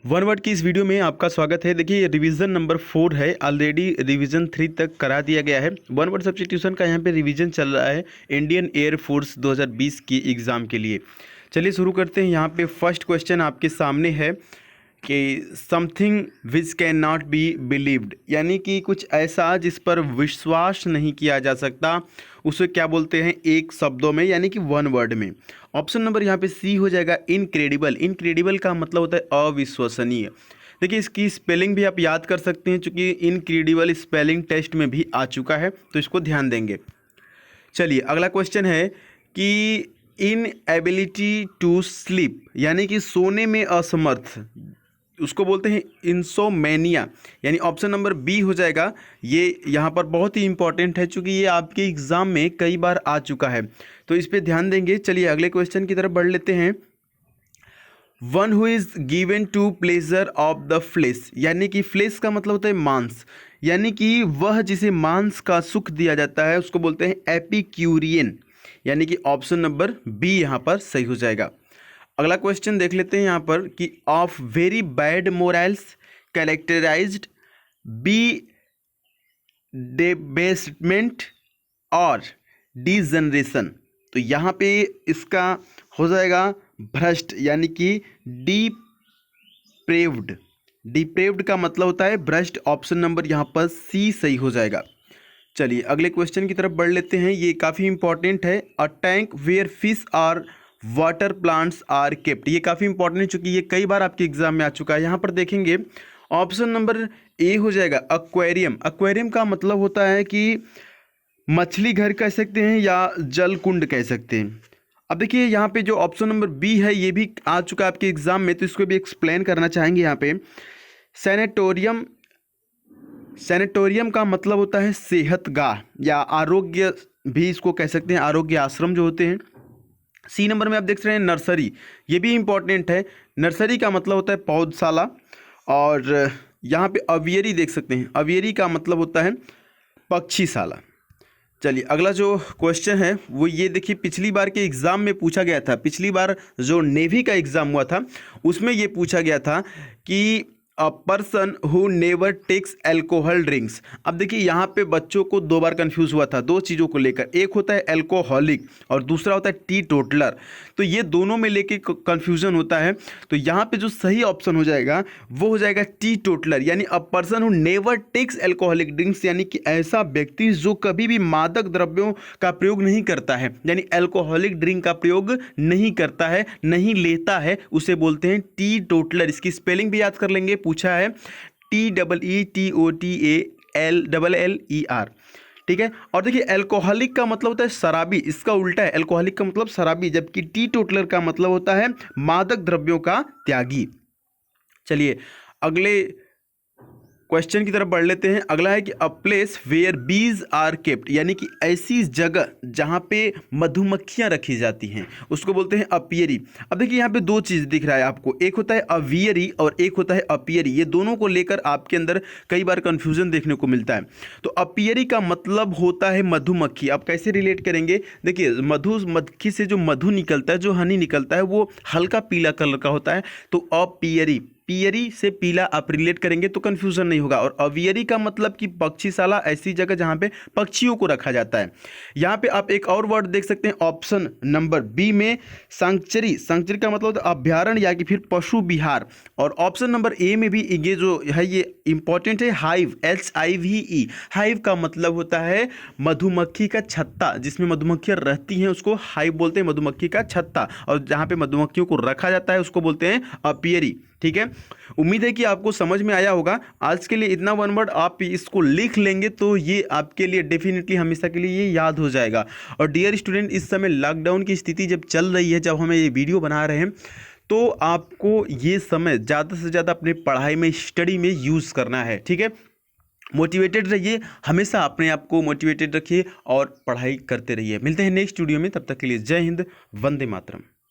One word की इस video में आपका स्वागत है। देखिए रिवीजन नंबर 4 है, ऑलरेडी रिवीजन 3 तक करा दिया गया है। वन वर्ड सब्स्टिट्यूशन का यहाँ पे रिवीजन चल रहा है इंडियन एयर फोर्स 2020 की एग्ज़ाम के लिए। चलिए शुरू करते हैं। यहाँ पे फर्स्ट क्वेश्चन आपके सामने है कि something which can not be believed, यानी कि कुछ ऐसा जिस पर विश्वास नहीं किया जा सकता, उसे क्या बोलते हैं एक शब्दों में, यानी कि वन वर्ड में। ऑप्शन नंबर यहाँ पे सी हो जाएगा इनक्रेडिबल। इनक्रेडिबल का मतलब होता है अविश्वसनीय। देखिए इसकी स्पेलिंग भी आप याद कर सकते हैं, चूँकि इनक्रेडिबल स्पेलिंग टेस्ट में भी आ चुका है, तो इसको ध्यान देंगे। चलिए अगला क्वेश्चन है कि इन एबिलिटी टू स्लीप, यानी कि सोने में असमर्थ, उसको बोलते हैं इंसोमेनिया, यानी ऑप्शन नंबर बी हो जाएगा। ये यहाँ पर बहुत ही इंपॉर्टेंट है, चूँकि ये आपके एग्ज़ाम में कई बार आ चुका है, तो इस पर ध्यान देंगे। चलिए अगले क्वेश्चन की तरफ बढ़ लेते हैं। One who is given to pleasure of the flesh, यानी कि फ्लेश का मतलब होता है मांस, यानी कि वह जिसे मांस का सुख दिया जाता है उसको बोलते हैं एपिक्यूरियन, यानी कि ऑप्शन नंबर बी यहाँ पर सही हो जाएगा। अगला क्वेश्चन देख लेते हैं यहाँ पर कि of very bad morals characterized be debasement और डिजनरेशन, तो यहाँ पे इसका हो जाएगा भ्रष्ट, यानी कि डिप्रेव्ड। डिप्रेव्ड का मतलब होता है भ्रष्ट। ऑप्शन नंबर यहाँ पर सी सही हो जाएगा। चलिए अगले क्वेश्चन की तरफ बढ़ लेते हैं। ये काफ़ी इंपॉर्टेंट है। A tank where fish or water plants are kept, ये काफ़ी इंपॉर्टेंट है चूँकि ये कई बार आपके एग्जाम में आ चुका है। यहाँ पर देखेंगे ऑप्शन नंबर ए हो जाएगा एक्वेरियम। एक्वेरियम का मतलब होता है कि मछली घर कह सकते हैं या जल कुंड कह सकते हैं। अब देखिए यहाँ पे जो ऑप्शन नंबर बी है ये भी आ चुका है आपके एग्जाम में, तो इसको भी एक्सप्लेन करना चाहेंगे यहाँ पे। सैनिटोरियम, सैनिटोरियम का मतलब होता है सेहतगाह या आरोग्य भी इसको कह सकते हैं, आरोग्य आश्रम जो होते हैं। सी नंबर में आप देख रहे हैं नर्सरी, ये भी इंपॉर्टेंट है। नर्सरी का मतलब होता है पौधशाला। और यहाँ पे अवियरी देख सकते हैं, अवियरी का मतलब होता है पक्षीशाला। चलिए अगला जो क्वेश्चन है वो ये देखिए, पिछली बार के एग्ज़ाम में पूछा गया था। पिछली बार जो नेवी का एग्ज़ाम हुआ था उसमें ये पूछा गया था कि a person who never takes alcohol drinks. अब देखिए यहाँ पे बच्चों को दो बार कंफ्यूज हुआ था दो चीज़ों को लेकर, एक होता है एल्कोहलिक और दूसरा होता है टी टोटलर, तो ये दोनों में लेके कंफ्यूजन होता है। तो यहाँ पे जो सही ऑप्शन हो जाएगा वो हो जाएगा टी टोटलर, यानी a person who never takes alcoholic drinks, यानी कि ऐसा व्यक्ति जो कभी भी मादक द्रव्यों का प्रयोग नहीं करता है, यानी एल्कोहलिक ड्रिंक का प्रयोग नहीं करता है, नहीं लेता है, उसे बोलते हैं टी टोटलर। इसकी स्पेलिंग भी याद कर लेंगे, पूछा है TEETOTALLER, ठीक है। और देखिए एल्कोहलिक का मतलब होता है शराबी, इसका उल्टा है, एल्कोहलिक का मतलब शराबी, जबकि टी टोटलर का मतलब होता है मादक द्रव्यों का त्यागी। चलिए अगले क्वेश्चन की तरफ बढ़ लेते हैं। अगला है कि a place where bees are kept, यानी कि ऐसी जगह जहाँ पे मधुमक्खियाँ रखी जाती हैं उसको बोलते हैं अपियरी। अब देखिए यहाँ पे दो चीज़ दिख रहा है आपको, एक होता है अवियरी और एक होता है अपियरी। ये दोनों को लेकर आपके अंदर कई बार कन्फ्यूजन देखने को मिलता है। तो अपियरी का मतलब होता है मधुमक्खी। आप कैसे रिलेट करेंगे, देखिए मधुमक्खी से जो मधु निकलता है, जो हनी निकलता है, वो हल्का पीला कलर का होता है, तो अपियरी, पियरी से पीला आप रिलेट करेंगे तो कंफ्यूजन नहीं होगा। और अवियरी का मतलब कि पक्षीशाला, ऐसी जगह जहां पे पक्षियों को रखा जाता है। यहां पे आप एक और वर्ड देख सकते हैं ऑप्शन नंबर बी में, सांक्चरी। सांक्चरी का मतलब होता है अभ्यारण्य या कि फिर पशु विहार। और ऑप्शन नंबर ए में भी ये जो है ये इंपॉर्टेंट है, हाइव, HIVE। हाइव का मतलब होता है मधुमक्खी का छत्ता, जिसमें मधुमक्खियां रहती हैं उसको हाइव बोलते हैं, मधुमक्खी का छत्ता। और जहां पे मधुमक्खियों को रखा जाता है उसको बोलते हैं अपियरी, ठीक है। उम्मीद है कि आपको समझ में आया होगा। आज के लिए इतना वन वर्ड आप इसको लिख लेंगे तो ये आपके लिए डेफिनेटली हमेशा के लिए ये याद हो जाएगा। और डियर स्टूडेंट, इस समय लॉकडाउन की स्थिति जब चल रही है, जब हमें ये वीडियो बना रहे हैं, तो आपको ये समय ज़्यादा से ज़्यादा अपने पढ़ाई में, स्टडी में यूज़ करना है, ठीक है। मोटिवेटेड रहिए, हमेशा अपने आप को मोटिवेटेड रखिए और पढ़ाई करते रहिए। मिलते हैं नेक्स्ट वीडियो में, तब तक के लिए जय हिंद, वंदे मातरम।